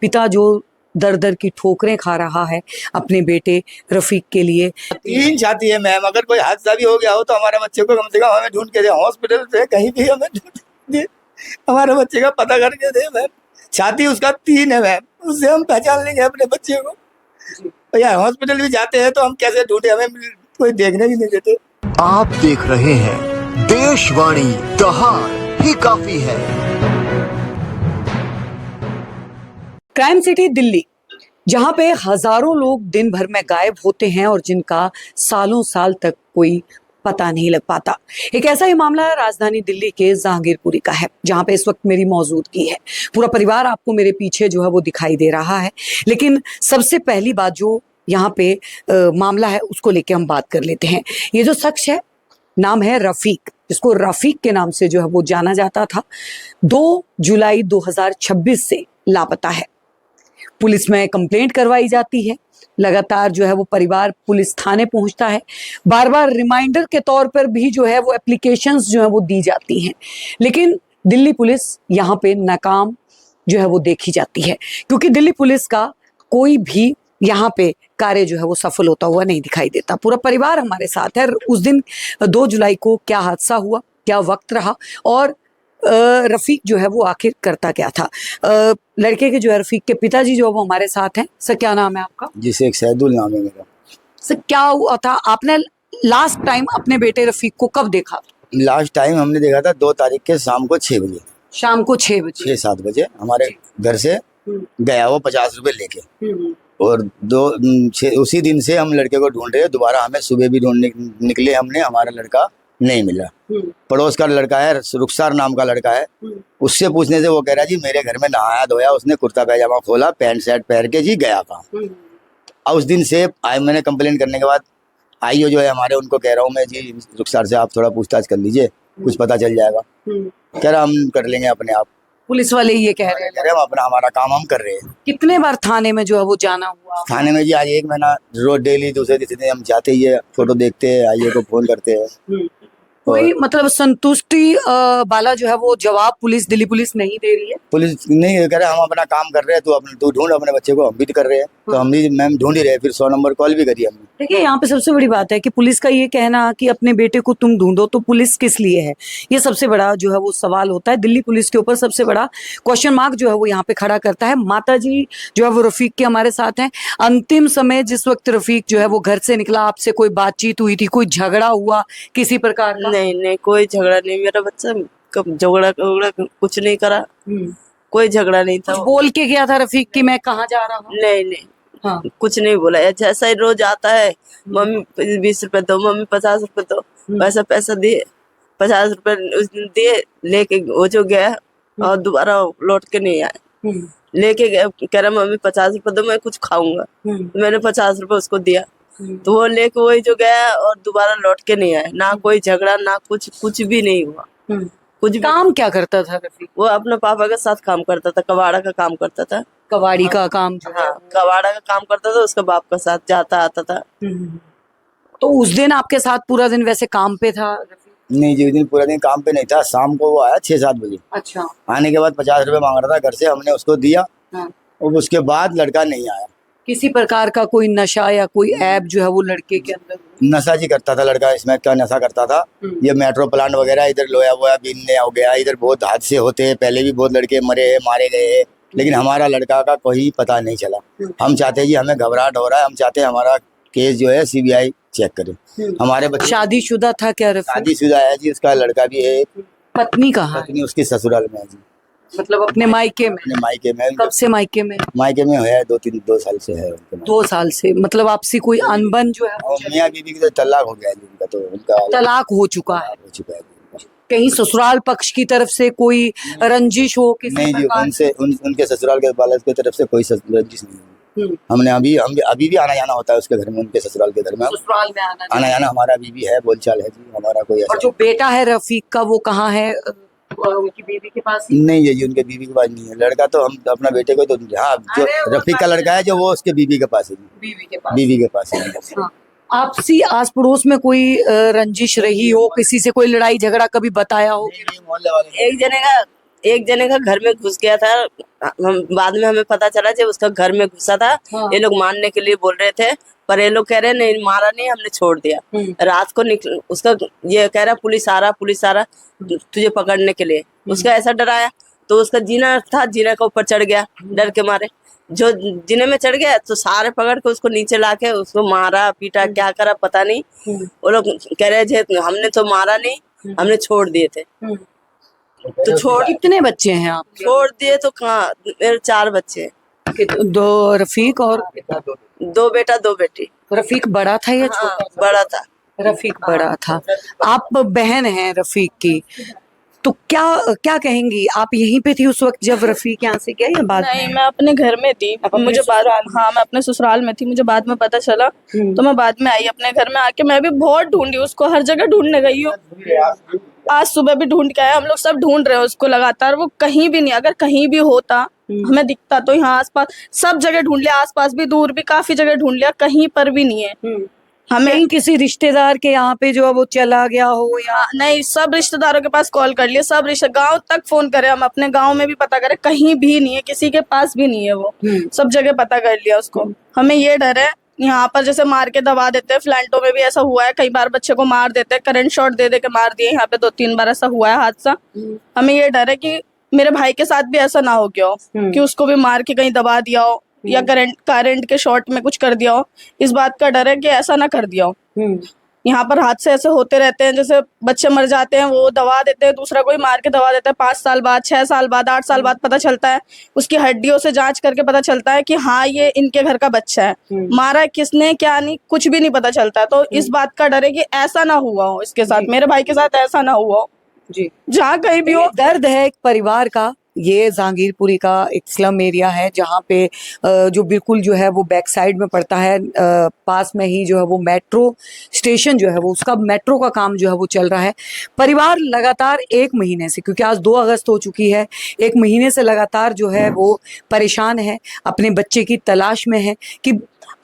पिता जो दर दर की ठोकरें खा रहा है अपने बेटे रफीक के लिए। 3 छाती है मैम, अगर कोई हादसा भी हो गया हो तो हमारे बच्चे को कम से कम हमें ढूंढ के दे, हॉस्पिटल से कहीं भी हमें ढूंढ दे, हमारे बच्चे का पता करके दे मैम। छाती उसका 3 है मैम, उससे हम पहचान लेंगे अपने बच्चे को। भैया हॉस्पिटल भी जाते हैं तो हम कैसे ढूंढे, हमें कोई देखने भी नहीं देते। आप देख रहे हैं देशवाणी, दहाड़ ही काफी है। क्राइम सिटी दिल्ली, जहां पे हजारों लोग दिन भर में गायब होते हैं और जिनका सालों साल तक कोई पता नहीं लग पाता। एक ऐसा ही मामला राजधानी दिल्ली के जहांगीरपुरी का है, जहां पे इस वक्त मेरी मौजूदगी है। पूरा परिवार आपको मेरे पीछे जो है वो दिखाई दे रहा है। लेकिन सबसे पहली बात जो यहाँ पे मामला है उसको लेके हम बात कर लेते हैं। ये जो शख्स है, नाम है रफीक, जिसको रफीक के नाम से जो है वो जाना जाता था, 2 जुलाई 2026 से लापता है। पुलिस में कंप्लेंट करवाई जाती है, लगातार जो है वो परिवार पुलिस थाने पहुंचता है, बार बार रिमाइंडर के तौर पर भी जो है वो एप्लीकेशंस जो है वो दी जाती हैं, लेकिन दिल्ली पुलिस यहाँ पे नाकाम जो है वो देखी जाती है, क्योंकि दिल्ली पुलिस का कोई भी यहाँ पे कार्य जो है वो सफल होता हुआ नहीं दिखाई देता। पूरा परिवार हमारे साथ है। उस दिन 2 जुलाई को क्या हादसा हुआ, क्या वक्त रहा, और रफीक जो है वो आखिर करता क्या था। लड़के के जो है रफीक के पिताजी जो है वो हमारे साथ हैं। सर क्या नाम है आपका? जी शेख सैदुल नाम है मेरा। सर क्या हुआ था, आपने लास्ट टाइम अपने बेटे रफीक को कब देखा? लास्ट टाइम हमने देखा था 2 तारीख के शाम को 6 बजे, शाम को 6 बजे, 6-7 बजे हमारे घर से गया वो 50 रुपए लेके। और उसी दिन से हम लड़के को ढूंढ रहे हैं। दोबारा हमें सुबह भी ढूंढने निकले हमने, हमारा लड़का नहीं मिला। पड़ोस का लड़का है, रुखसार नाम का लड़का है, उससे पूछने से वो कह रहा है जी मेरे घर में नहाया धोया, उसने कुर्ता पैजामा खोला, पैंट शर्ट पहन के जी गया था। और उस दिन से मैंने कंप्लेंट करने के बाद आईओ जो है हमारे, उनको कह रहा हूँ मैं जी रुखसार से आप थोड़ा पूछताछ कर लीजिए, कुछ पता चल जाएगा। कह रहा हम कर लेंगे अपने आप। पुलिस वाले ये कह रहे हैं हम अपना हमारा काम हम कर रहे हैं। कितने बार थाने में जो है वो जाना हुआ? थाने में जी आज 1 महीना रोज डेली दूसरे दिन हम जाते ही है, फोटो देखते हैं, आईओ को फोन करते हैं। कोई मतलब संतुष्टि वाला जो है वो जवाब पुलिस, दिल्ली पुलिस नहीं दे रही है। पुलिस नहीं कह रहे हम अपना काम कर रहे हैं, तू ढूंढ अपने बच्चे को, हम भी तो कर रहे हैं। तो हम भी मैम ढूंढ ही रहे, फिर 100 नंबर कॉल भी करी हमने। देखिए यहाँ पे सबसे बड़ी बात है कि पुलिस का ये कहना कि अपने बेटे को तुम ढूंढो, तो पुलिस किस लिए है, ये सबसे बड़ा जो है वो सवाल होता है। दिल्ली पुलिस के ऊपर सबसे बड़ा क्वेश्चन मार्क जो है वो यहाँ पे खड़ा करता है। माता जी जो है वो रफीक के हमारे साथ हैं। अंतिम समय जिस वक्त रफीक जो है वो घर से निकला, आपसे कोई बातचीत हुई थी, कोई झगड़ा हुआ किसी प्रकार का? नहीं कोई झगड़ा नहीं, मेरा बच्चा कब झगड़ा कुछ नहीं करा, कोई झगड़ा नहीं था। बोल के गया था रफीक कि मैं कहाँ जा रहा हूँ? नहीं हाँ। कुछ नहीं बोला। जैसा ही रोज आता है, मम्मी 20 रुपए दो, मम्मी 50 रुपए दो, पैसा दिए, 50 रुपए दिए, लेके वो जो गया और दोबारा लौट के नहीं आया। लेके गया, कह रहा मम्मी 50 रुपए दो, मैं कुछ खाऊंगा। मैंने 50 रुपए उसको दिया, तो वो लेके वही जो गया और दोबारा लौट के नहीं आया। ना कोई झगड़ा, ना कुछ भी नहीं हुआ। कुछ काम क्या करता था रफीक? वो अपने पापा के साथ काम करता था, कबाड़ा का काम करता था। कबाड़ी का काम? हाँ, कबाड़ा का काम करता था, उसके बाप के साथ जाता आता था। तो उस दिन आपके साथ पूरा दिन वैसे काम पे था? नहीं जी, उस दिन पूरा दिन काम पे नहीं था। शाम को वो आया 6-7 बजे। अच्छा। आने के बाद 50 रुपए मांग रहा था घर से, हमने उसको दिया। हाँ। और उसके बाद लड़का नहीं आया। किसी प्रकार का कोई नशा या कोई ऐप जो है वो लड़के के अंदर? नशा जी करता था लड़का, इसमें क्या नशा करता था। ये मेट्रो प्लांट वगैरह इधर लोया वोया बीनने हो गया, इधर बहुत हादसे होते हैं, पहले भी बहुत लड़के मरे हैं, मारे गए हैं, लेकिन हमारा लड़का का कोई पता नहीं चला। हम चाहते हैं जी, हमें घबराहट हो रहा है, हम चाहते हैं हमारा केस जो है CBI चेक करे। हमारे बच्चे शादीशुदा था क्या रफीक? शादीशुदा है जी, उसका लड़का भी है। पत्नी कहाँ? पत्नी उसकी ससुराल में है जी, मतलब अपने मायके में? अपने मायके में। कब से मायके में? मायके में है 2 साल से है। 2 साल से? मतलब आपसी कोई अनबन जो है? और मियाँ बीवी की तो तलाक हो गया है जी उनका, तो उनका तलाक हो चुका है। हो चुका है। कहीं ससुराल पक्ष की तरफ से कोई रंजिश हो किसी नहीं जी, प्रकार? उनके ससुराल के वाले की तरफ से कोई रंजिश नहीं है। हमने अभी भी आना जाना होता है उसके घर में, उनके ससुराल के घर में ससुराल में आना जाना हमारा अभी भी है, बोलचाल है जी हमारा। कोई और ऐसा जो बेटा है रफीक का वो कहाँ है? उनकी बीवी के पास ही? नहीं है जी, उनके बीवी के पास नहीं है। लड़का तो हम अपना बेटे को तो, हाँ जो रफीक का लड़का है जो, वो उसके बीवी के पास है जी। बीवी के पास है। हाँ। आपसी आस पड़ोस में कोई रंजिश रही हो, किसी से कोई लड़ाई झगड़ा कभी बताया हो? एक जने का एक जने का घर में घुस गया था। हम बाद में हमें पता चला जब उसका घर में घुसा था। हाँ। ये लोग मारने के लिए बोल रहे थे, पर ये लोग कह रहे नहीं, मारा नहीं, हमने छोड़ दिया। रात को निकल उसका ये कह रहा पुलिस आ रहा तुझे पकड़ने के लिए। उसका ऐसा डराया तो उसका जीना था, जीना के ऊपर चढ़ गया डर के मारे। जो जीने में चढ़ गया तो सारे पकड़ के उसको नीचे लाके उसको मारा पीटा, क्या करा पता नहीं। वो लोग कह रहे थे हमने तो मारा नहीं, हमने छोड़ दिए थे। तो कितने बच्चे हैं आप? छोड़ दिए तो कहाँ, मेरे 4 बच्चे हैं। 2 रफीक और 2 बेटा 2 बेटी। रफीक बड़ा था या हाँ, छोटा? बड़ा था। रफीक बड़ा था। आप बहन हैं रफीक की, तो क्या कहेंगी? आप यहीं पे थी उस वक्त जब रफीक यहाँ से गया या बाद नहीं, में? मैं अपने घर में थी। आप अपने मुझे बाद ससुराल में? हाँ, मैं अपने ससुराल में थी। मुझे बाद में पता चला तो मैं बाद में आई अपने घर में। आके मैं भी बहुत ढूंढी उसको, हर जगह ढूंढने गई हूँ। आज सुबह भी ढूंढ के आए, हम लोग सब ढूंढ रहे हैं उसको लगातार। वो कहीं भी नहीं, अगर कहीं भी होता हमें दिखता तो यहाँ आसपास सब जगह ढूंढ लिया, आसपास भी दूर भी काफी जगह ढूंढ लिया, कहीं पर भी नहीं है। हमें कहीं किसी रिश्तेदार के यहाँ पे जो है वो चला गया हो या नहीं, सब रिश्तेदारों के पास कॉल कर लिए, सब रिश्ते गांव तक फोन करे, हम अपने गांव में भी पता करे, कहीं भी नहीं है, किसी के पास भी नहीं है वो। सब जगह पता कर लिया उसको। हमें ये डर है यहाँ पर जैसे मार के दबा देते हैं, फ्लैंटो में भी ऐसा हुआ है, कई बार बच्चे को मार देते हैं, करंट शॉट दे दे के मार दिए। यहाँ पे 2-3 बार ऐसा हुआ है हादसा। हमें ये डर है कि मेरे भाई के साथ भी ऐसा ना हो गया हो कि उसको भी मार के कहीं दबा दिया हो या करंट के शॉट में कुछ कर दिया हो। इस बात का डर है कि ऐसा ना कर दिया हो। यहाँ पर हादसे ऐसे होते रहते हैं, जैसे बच्चे मर जाते हैं, वो दबा देते हैं, दूसरा कोई मार के दबा देता है। 5 साल बाद, 6 साल बाद, 8 साल बाद पता चलता है, उसकी हड्डियों से जांच करके पता चलता है कि हाँ ये इनके घर का बच्चा है। मारा किसने क्या नहीं कुछ भी नहीं पता चलता है। तो इस बात का डर है कि ऐसा ना हुआ हो इसके साथ, मेरे भाई के साथ ऐसा ना हुआ हो। जी, जहाँ कहीं भी हो दर्द है एक परिवार का। ये जहांगीरपुरी का एक स्लम एरिया है जहाँ पे जो बिल्कुल जो है वो बैक साइड में पड़ता है। पास में ही जो है वो मेट्रो स्टेशन जो है वो उसका मेट्रो का काम जो है वो चल रहा है। परिवार लगातार 1 महीने से, क्योंकि आज 2 अगस्त हो चुकी है, 1 महीने से लगातार जो है वो परेशान है, अपने बच्चे की तलाश में है कि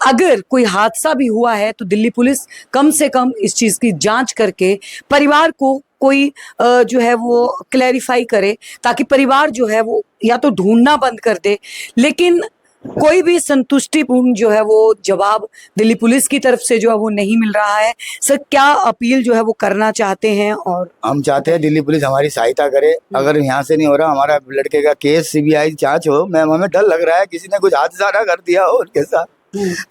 अगर कोई हादसा भी हुआ है तो दिल्ली पुलिस कम से कम इस चीज की जांच करके परिवार को कोई जो है वो क्लैरिफाई करे, ताकि परिवार जो है वो या तो ढूंढना बंद कर दे। लेकिन कोई भी संतुष्टिपूर्ण जो है वो जवाब दिल्ली पुलिस की तरफ से जो है वो नहीं मिल रहा है। सर, क्या अपील जो है वो करना चाहते हैं? और हम चाहते हैं दिल्ली पुलिस हमारी सहायता करे। अगर यहाँ से नहीं हो रहा, हमारा लड़के का केस सीबीआई जांच हो। मैम, हमें डर लग रहा है किसी ने कुछ हादसा ना कर दिया हो उनके साथ।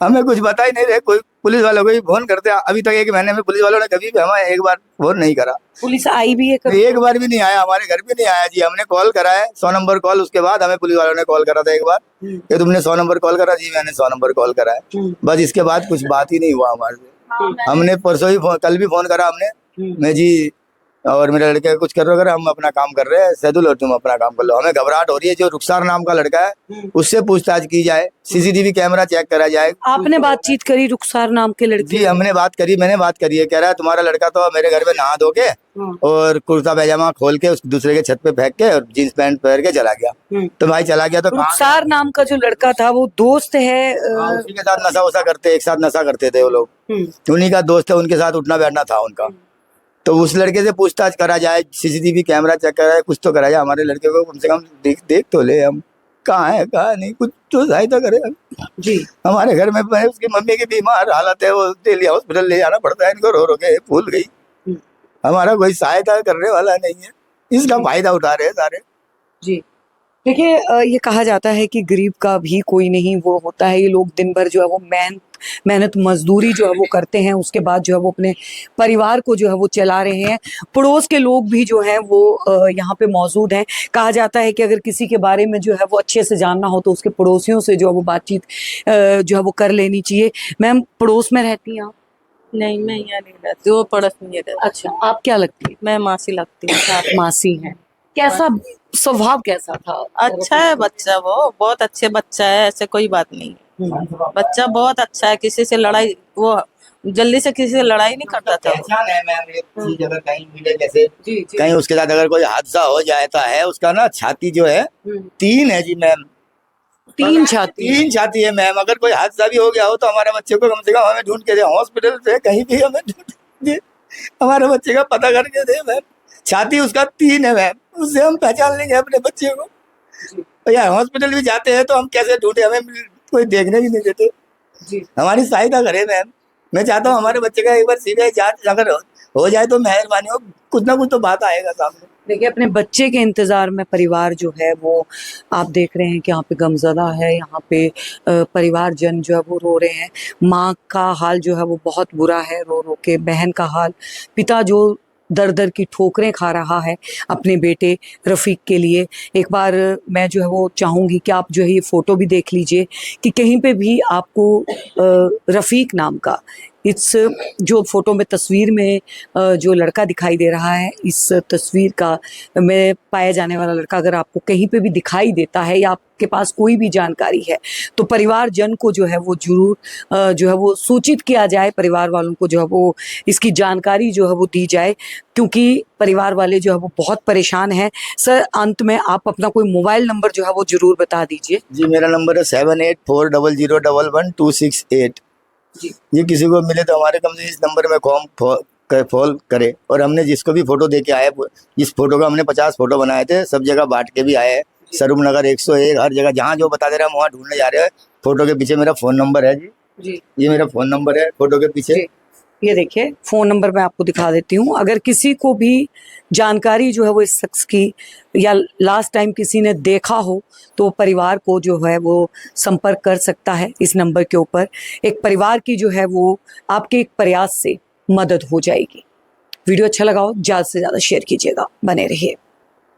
हमें कुछ बता ही नहीं रहे। कोई पुलिस वालों को ही फोन करते हैं, अभी तक 1 महीने में पुलिस वालों ने कभी भी हमें एक बार फोन नहीं करा। पुलिस आई भी है कभी? एक बार भी नहीं आया, हमारे घर भी नहीं आया जी। हमने कॉल करा है 100 नंबर कॉल, उसके बाद हमें पुलिस वालों ने कॉल करा था एक बार कि तुमने 100 नंबर कॉल करा। जी मैंने 100 नंबर कॉल करा है, बस इसके बाद कुछ बात ही नहीं हुआ हमारे से। हमने परसों ही कल भी फोन करा हमने, मैं जी और मेरे लड़के कुछ कर रहे हो, अगर हम अपना काम कर रहे हैं सैदुल और तुम अपना काम कर लो। हमें घबराहट हो रही है। जो रुखसार नाम का लड़का है उससे पूछताछ की जाए, सीसीटीवी कैमरा चेक करा जाए। आपने बातचीत करी रुखसार नाम के लड़के? जी हमने बात करी, मैंने बात करी है। कह रहा है तुम्हारा लड़का तो मेरे घर में नहा धो के और कुर्ता पैजामा खोल के उस दूसरे के छत पे फेंक के और जींस पैंट पहन के चला गया। तो भाई चला गया तो कहाँ? रुखसार नाम का जो लड़का था वो दोस्त है? उसी के साथ नशा वशा करते, एक साथ नशा करते थे वो लोग। उन्हीं का दोस्त है, उनके साथ उठना बैठना था उनका। तो उस लड़के से पूछताछ करा जाए, सीसीटीवी कैमरा चेक कराए, कुछ तो करा जाए। हमारे लड़के को कम से कम देख तो ले हम, कहाँ है कहाँ नहीं, कुछ तो सहायता करे जी। हमारे घर में उसकी मम्मी की बीमार हालत है, वो दिल्ली हॉस्पिटल ले जाना पड़ता है इनको, रो रो के फूल गई। हमारा कोई सहायता करने वाला नहीं है, इसका फायदा उठा रहे हैं सारे। जी, देखिए ये कहा जाता है कि गरीब का भी कोई नहीं वो होता है। ये लोग दिन भर जो है वो मेहनत मजदूरी जो है वो करते हैं, उसके बाद जो है वो अपने परिवार को जो है वो चला रहे हैं। पड़ोस के लोग भी जो हैं वो यहाँ पे मौजूद हैं। कहा जाता है कि अगर किसी के बारे में जो है वो अच्छे से जानना हो तो उसके पड़ोसियों से जो है वो बातचीत जो है वो कर लेनी चाहिए। मैम, पड़ोस में रहती हैं आप? नहीं, मैं यहाँ नहीं रहती, वो पड़ोस में नहीं रहती। अच्छा, आप क्या लगती है? मैं मासी लगती हूँ। आप मासी हैं। कैसा स्वभाव कैसा था? अच्छा है बच्चा, वो बहुत अच्छे बच्चा है, ऐसे कोई बात नहीं है। बच्चा बहुत अच्छा है, किसी से लड़ाई, वो जल्दी से किसी से लड़ाई नहीं करता था। पहचान है मैम, एक चीज अगर कहीं मिले, जैसे कहीं उसके साथ अगर कोई हादसा हो जाता है, उसका ना छाती जो है 3 है जी मैम। 3 छाती? 3 छाती है मैम। अगर कोई हादसा भी हो गया हो तो हमारे बच्चे को कम से कम हमें ढूंढ के दे, हॉस्पिटल से कहीं भी हमें ढूंढ के दे, हमारे बच्चे का पता करके दे मैम। छाती उसका 3 है मैम, उससे हम पहचान लेंगे अपने बच्चे को। या हॉस्पिटल भी जाते हैं तो हम कैसे ढूंढे, हमें कोई देखने भी नहीं देते। जी हमारी सहायता करें मैम। मैं चाहता हूँ हमारे बच्चे का एक बार सीबीआई जांच अगर हो जाए तो मेहरबानी हो, कुछ ना कुछ तो बात आएगा सामने। देखिए, अपने बच्चे के इंतजार में परिवार जो है वो, आप देख रहे हैं कि यहाँ पे गमज़दा है, यहाँ पे परिवारजन जो है वो रो रहे हैं। माँ का हाल जो है वो बहुत बुरा है, रो रो के, बहन का हाल, पिता जो दर दर की ठोकरें खा रहा है अपने बेटे रफ़ीक के लिए। एक बार मैं जो है वो चाहूँगी कि आप जो है ये फ़ोटो भी देख लीजिए कि कहीं पे भी आपको रफ़ीक नाम का, इस जो फोटो में तस्वीर में जो लड़का दिखाई दे रहा है, इस तस्वीर का में पाया जाने वाला लड़का अगर आपको कहीं पे भी दिखाई देता है या आपके पास कोई भी जानकारी है तो परिवारजन को जो है वो जरूर जो है वो सूचित किया जाए, परिवार वालों को जो है वो इसकी जानकारी जो है वो दी जाए, क्योंकि परिवार वाले जो है वो बहुत परेशान हैं। सर, अंत में आप अपना कोई मोबाइल नंबर जो है वो जरूर बता दीजिए। जी, मेरा नंबर है 7840011268। ये किसी को मिले तो हमारे कम से इस नंबर में कॉल करे। और हमने जिसको भी फोटो दे के आए, इस फोटो का हमने 50 फोटो बनाए थे, सब जगह बांट के भी आए हैं, स्वरूप नगर 101 हर जगह जहाँ जो बता दे रहे हैं हम वहाँ ढूंढने जा रहे हैं। फोटो के पीछे मेरा फोन नंबर है जी, ये मेरा फोन नंबर है फोटो के पीछे। ये देखिए, फ़ोन नंबर मैं आपको दिखा देती हूँ। अगर किसी को भी जानकारी जो है वो इस शख्स की, या लास्ट टाइम किसी ने देखा हो, तो परिवार को जो है वो संपर्क कर सकता है इस नंबर के ऊपर। एक परिवार की जो है वो आपके एक प्रयास से मदद हो जाएगी। वीडियो अच्छा लगा हो ज़्यादा से ज़्यादा शेयर कीजिएगा, बने रहिए।